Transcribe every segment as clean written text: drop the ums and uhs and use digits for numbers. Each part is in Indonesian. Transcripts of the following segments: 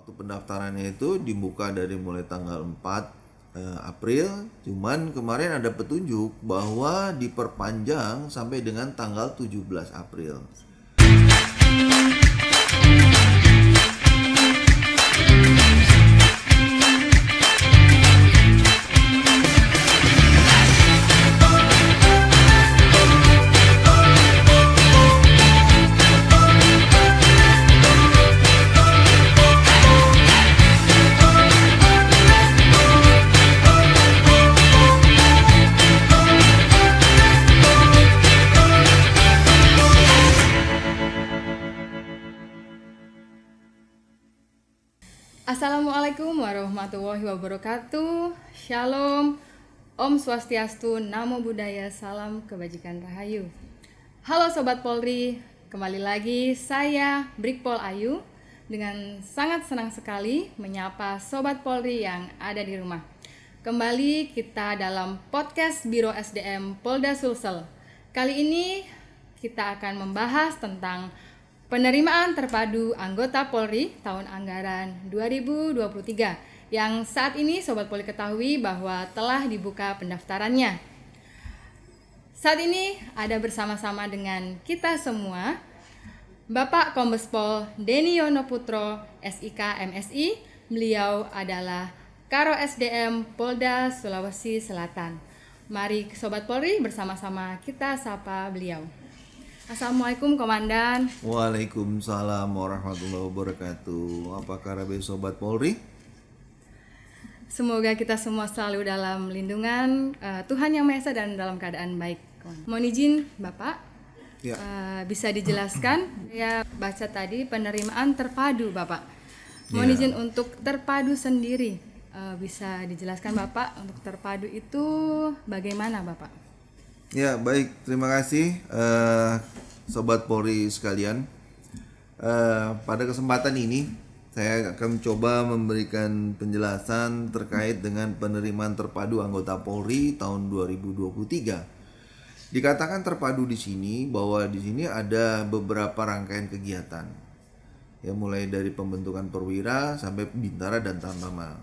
waktu pendaftarannya itu dibuka dari mulai tanggal 4 April, cuman kemarin ada petunjuk bahwa diperpanjang sampai dengan tanggal 17 April. Assalamualaikum warahmatullahi wabarakatuh. Shalom, Om Swastiastu, Namo Buddhaya, salam kebajikan rahayu. Halo Sobat Polri, kembali lagi saya Brigpol Ayu dengan sangat senang sekali menyapa Sobat Polri yang ada di rumah. Kembali kita dalam podcast Biro SDM Polda Sulsel. Kali ini kita akan membahas tentang penerimaan terpadu anggota Polri tahun anggaran 2023 yang saat ini Sobat Polri ketahui bahwa telah dibuka pendaftarannya. Saat ini ada bersama-sama dengan kita semua Bapak Kombes Pol Denny Yono Putro, SIK MSI. Beliau adalah Karo SDM Polda Sulawesi Selatan. Mari Sobat Polri bersama-sama kita sapa beliau. Assalamualaikum Komandan. Waalaikumsalam warahmatullahi wabarakatuh. Apa kabar Sobat Polri? Semoga kita semua selalu dalam lindungan Tuhan Yang Maha Esa dan dalam keadaan baik. Mohon izin Bapak, bisa dijelaskan? Ya, baca tadi penerimaan terpadu Bapak. Mohon izin untuk terpadu sendiri, bisa dijelaskan Bapak untuk terpadu itu bagaimana Bapak? Ya, baik, terima kasih Sobat Polri sekalian. Pada kesempatan ini saya akan mencoba memberikan penjelasan terkait dengan penerimaan terpadu anggota Polri tahun 2023. Dikatakan terpadu di sini bahwa di sini ada beberapa rangkaian kegiatan. Ya, mulai dari pembentukan perwira sampai bintara dan tamtama.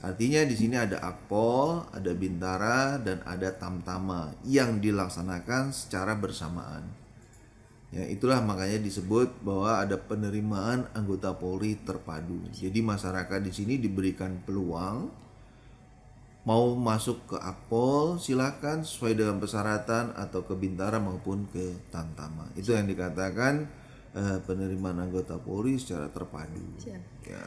Artinya di sini ada Akpol, ada Bintara, dan ada Tamtama yang dilaksanakan secara bersamaan. Ya, itulah makanya disebut bahwa ada penerimaan anggota Polri terpadu. Jadi masyarakat di sini diberikan peluang mau masuk ke Akpol silakan sesuai dengan persyaratan atau ke Bintara maupun ke Tamtama. Itu yang dikatakan penerimaan anggota Polri secara terpadu. Ya.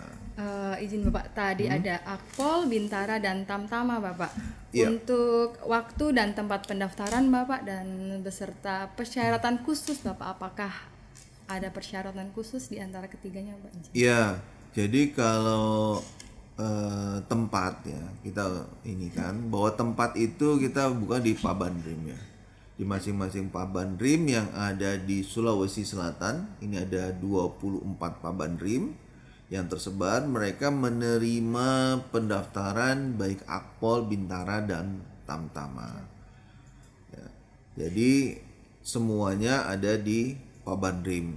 Izin Bapak, tadi ada Akpol, Bintara, dan Tamtama Bapak. Untuk waktu dan tempat pendaftaran Bapak dan beserta persyaratan khusus Bapak, apakah ada persyaratan khusus di antara ketiganya Bapak? Iya, jadi kalau tempat ya, kita ini kan bahwa tempat itu kita bukan di Pabandrim ya. Di masing-masing Pabandrim yang ada di Sulawesi Selatan, ini ada 24 Pabandrim yang tersebar, mereka menerima pendaftaran baik Akpol, Bintara, dan Tamtama. Ya, jadi semuanya ada di Pabandrim.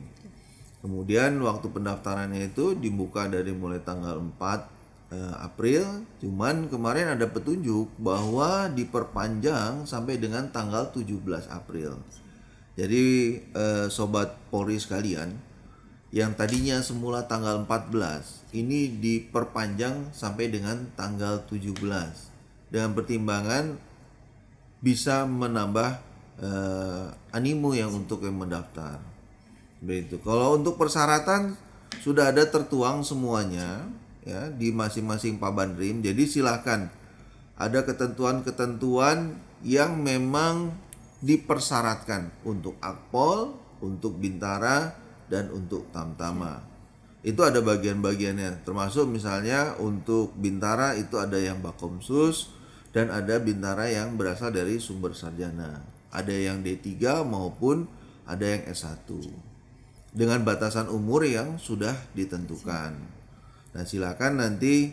Kemudian waktu pendaftarannya itu dibuka dari mulai tanggal 4 April, cuman kemarin ada petunjuk bahwa diperpanjang sampai dengan tanggal 17 April. Jadi Sobat Polri sekalian, yang tadinya semula tanggal 14 ini diperpanjang sampai dengan tanggal 17 dengan pertimbangan bisa menambah animo yang untuk yang mendaftar. Begitu. Kalau untuk persyaratan sudah ada tertuang semuanya ya di masing-masing Pabandrim. Jadi silakan, ada ketentuan-ketentuan yang memang dipersyaratkan untuk Akpol, untuk Bintara, dan untuk Tamtama. Itu ada bagian-bagiannya, termasuk misalnya untuk Bintara itu ada yang Bakomsus dan ada Bintara yang berasal dari sumber sarjana. Ada yang D3 maupun ada yang S1 dengan batasan umur yang sudah ditentukan. Nah, silakan nanti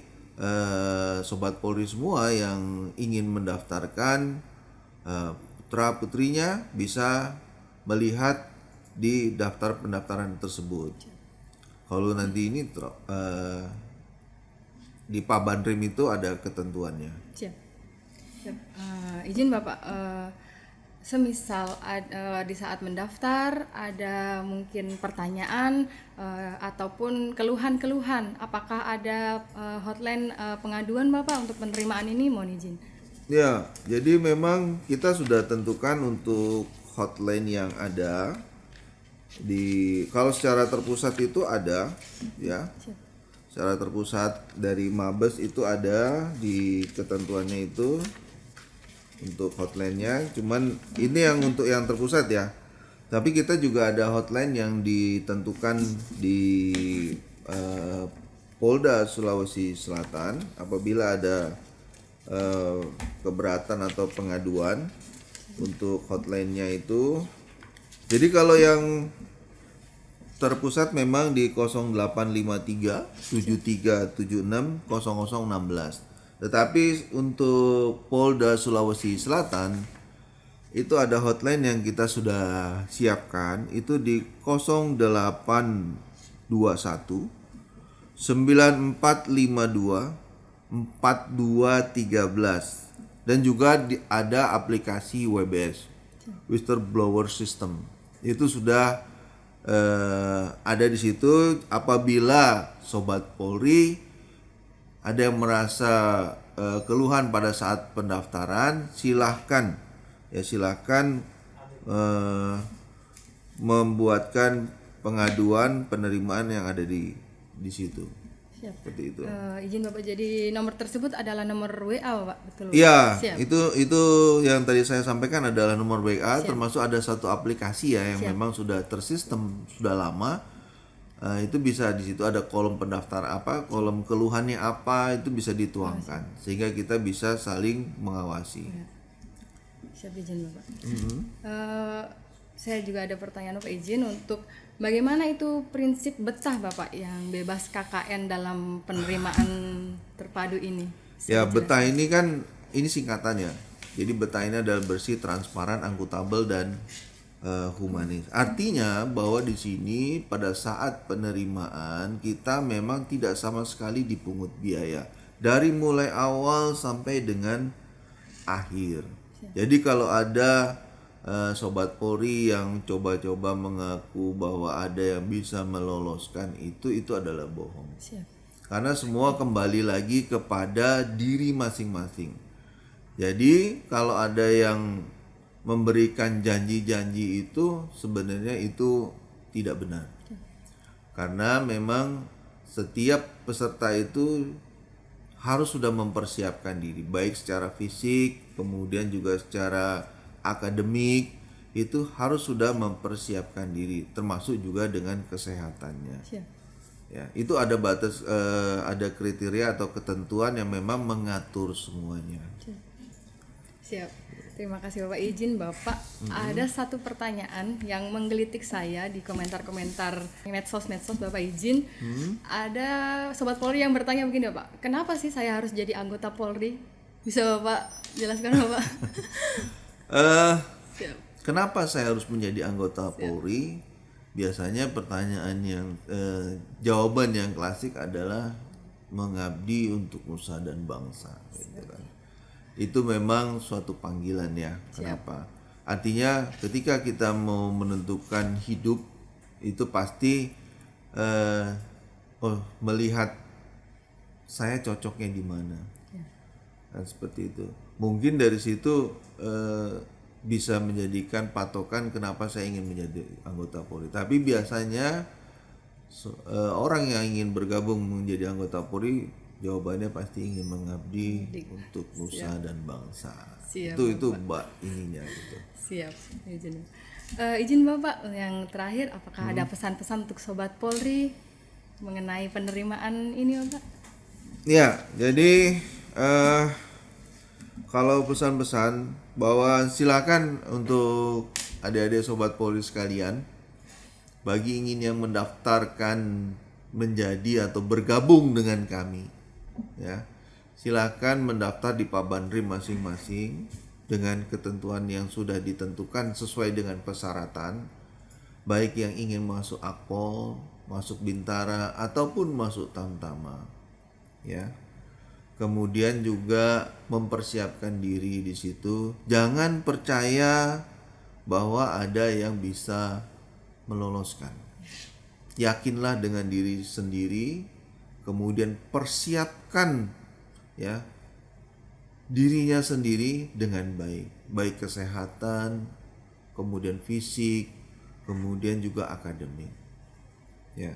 Sobat Polri semua yang ingin mendaftarkan putra putrinya bisa melihat di daftar pendaftaran tersebut. Kalau nanti ini di Pabanrim itu ada ketentuannya. Siap. Siap. Izin Bapak, semisal di saat mendaftar ada mungkin pertanyaan ataupun keluhan-keluhan, apakah ada hotline pengaduan Bapak untuk penerimaan ini? Mohon izin. Ya, jadi memang kita sudah tentukan untuk hotline yang ada kalau secara terpusat itu ada, ya. Siap. Secara terpusat dari Mabes itu ada di ketentuannya itu untuk hotline-nya. Cuman ini yang untuk yang terpusat ya. Tapi kita juga ada hotline yang ditentukan di Polda Sulawesi Selatan apabila ada keberatan atau pengaduan untuk hotline-nya itu. Jadi kalau yang terpusat memang di 0853 7376 0016. Tetapi untuk Polda Sulawesi Selatan itu ada hotline yang kita sudah siapkan itu di 0821 9452 4213 dan juga ada aplikasi WBS Whistleblower System. Itu sudah ada di situ. Apabila Sobat Polri ada yang merasa keluhan pada saat pendaftaran, silahkan membuatkan pengaduan penerimaan yang ada di situ. Siap. Seperti itu. Izin Bapak, jadi nomor tersebut adalah nomor WA Bapak, betul? Iya, Siap. itu yang tadi saya sampaikan adalah nomor WA. Termasuk ada satu aplikasi ya yang memang sudah tersistem sudah lama. Itu bisa di situ ada kolom pendaftar apa, kolom keluhannya apa, itu bisa dituangkan sehingga kita bisa saling mengawasi. Ya. Siap, izin Bapak. Saya juga ada pertanyaan Bapak, izin untuk bagaimana itu prinsip betah Bapak yang bebas KKN dalam penerimaan terpadu ini? Ya, betah ini kan ini singkatannya. Jadi betah ini adalah bersih, transparan, akuntabel dan humanis. Artinya bahwa di sini pada saat penerimaan kita memang tidak sama sekali dipungut biaya dari mulai awal sampai dengan akhir. Jadi kalau ada Sobat Polri yang coba-coba mengaku bahwa ada yang bisa meloloskan itu adalah bohong. Siap. Karena semua kembali lagi kepada diri masing-masing. Jadi kalau ada yang memberikan janji-janji itu sebenarnya itu tidak benar. Karena memang setiap peserta itu harus sudah mempersiapkan diri baik secara fisik, kemudian juga secara akademik, itu harus sudah mempersiapkan diri termasuk juga dengan kesehatannya. Siap. Ya, itu ada batas ada kriteria atau ketentuan yang memang mengatur semuanya. Siap. Terima kasih Bapak. Izin Bapak, ada satu pertanyaan yang menggelitik saya di komentar-komentar medsos Bapak, izin. Ada Sobat Polri yang bertanya begini Bapak, kenapa sih saya harus jadi anggota Polri? Bisa Bapak jelaskan Bapak? Kenapa saya harus menjadi anggota Polri? Biasanya pertanyaan yang jawaban yang klasik adalah mengabdi untuk nusa dan bangsa, gitu kan. Itu memang suatu panggilan ya. Kenapa? Artinya ketika kita mau menentukan hidup itu pasti melihat saya cocoknya di mana. Dan seperti itu. Mungkin dari situ bisa menjadikan patokan kenapa saya ingin menjadi anggota Polri. Tapi biasanya orang yang ingin bergabung menjadi anggota Polri jawabannya pasti ingin mengabdi untuk nusa dan bangsa. Siap, itu Mbak ininya gitu. Siap, izin Bapak yang terakhir, apakah ada pesan-pesan untuk Sobat Polri mengenai penerimaan ini Bapak? Ya, jadi kalau pesan-pesan bahwa silakan untuk adik-adik Sobat Polri sekalian, bagi yang mendaftarkan menjadi atau bergabung dengan kami, ya silakan mendaftar di Pabanrim masing-masing dengan ketentuan yang sudah ditentukan sesuai dengan persyaratan, baik yang ingin masuk Akpol, masuk Bintara ataupun masuk Tamtama, ya. kemudian juga mempersiapkan diri di situ. Jangan percaya bahwa ada yang bisa meloloskan. Yakinlah dengan diri sendiri, kemudian persiapkan ya dirinya sendiri dengan baik kesehatan, kemudian fisik, kemudian juga akademik. Ya,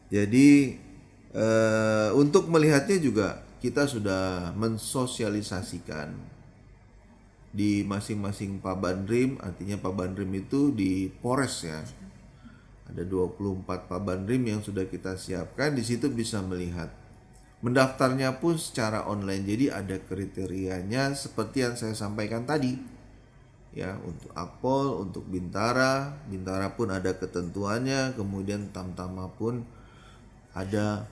jadi untuk melihatnya juga kita sudah mensosialisasikan di masing-masing Pabandrim, artinya Pabandrim itu di Polres ya. Ada 24 Pabandrim yang sudah kita siapkan, di situ bisa melihat. Mendaftarnya pun secara online, jadi ada kriterianya seperti yang saya sampaikan tadi. Ya, untuk Akpol, untuk Bintara pun ada ketentuannya, kemudian Tamtama pun ada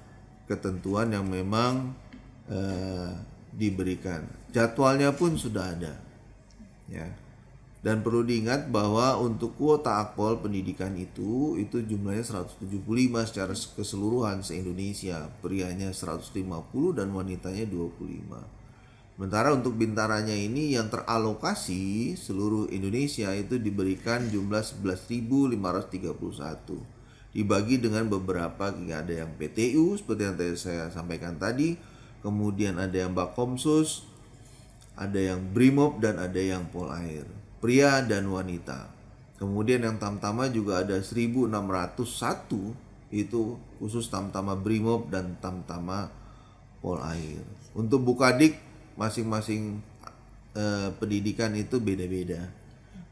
ketentuan yang memang diberikan. Jadwalnya pun sudah ada. Ya. Dan perlu diingat bahwa untuk kuota Akpol pendidikan itu jumlahnya 175 secara keseluruhan se-Indonesia. Prianya 150 dan wanitanya 25. Sementara untuk Bintaranya ini yang teralokasi seluruh Indonesia itu diberikan jumlah 11.531. Dibagi dengan beberapa, ada yang PTU seperti yang tadi saya sampaikan tadi, kemudian ada yang Bakomsus, ada yang Brimob, dan ada yang Polair, pria dan wanita. Kemudian yang Tamtama juga ada 1.601, itu khusus Tamtama Brimob dan Tamtama Polair. Untuk Bukadik masing-masing pendidikan itu beda-beda.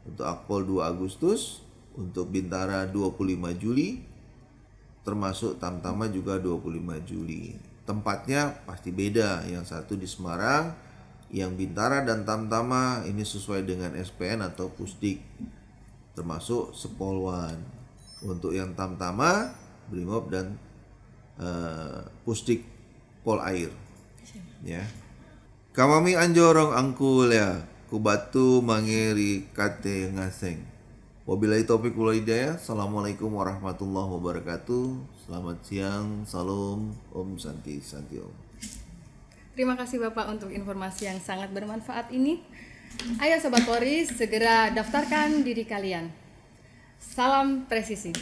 Untuk Akpol 2 Agustus, untuk Bintara 25 Juli, termasuk Tamtama juga 25 Juli. Tempatnya pasti beda, yang satu di Semarang, yang Bintara dan Tamtama ini sesuai dengan SPN atau Pusdik, termasuk Sepolwan. Untuk yang Tamtama, Brimob dan Pusdik Polair. Ya. Kamami anjorong angkul ya, kubatu mangeri kate ngaseng. Wabillahi taufiq wal hidayah. Assalamualaikum warahmatullahi wabarakatuh. Selamat siang, salam, Om Santi Santi Om. Terima kasih Bapak untuk informasi yang sangat bermanfaat ini. Ayo Sobat Polri, segera daftarkan diri kalian. Salam presisi.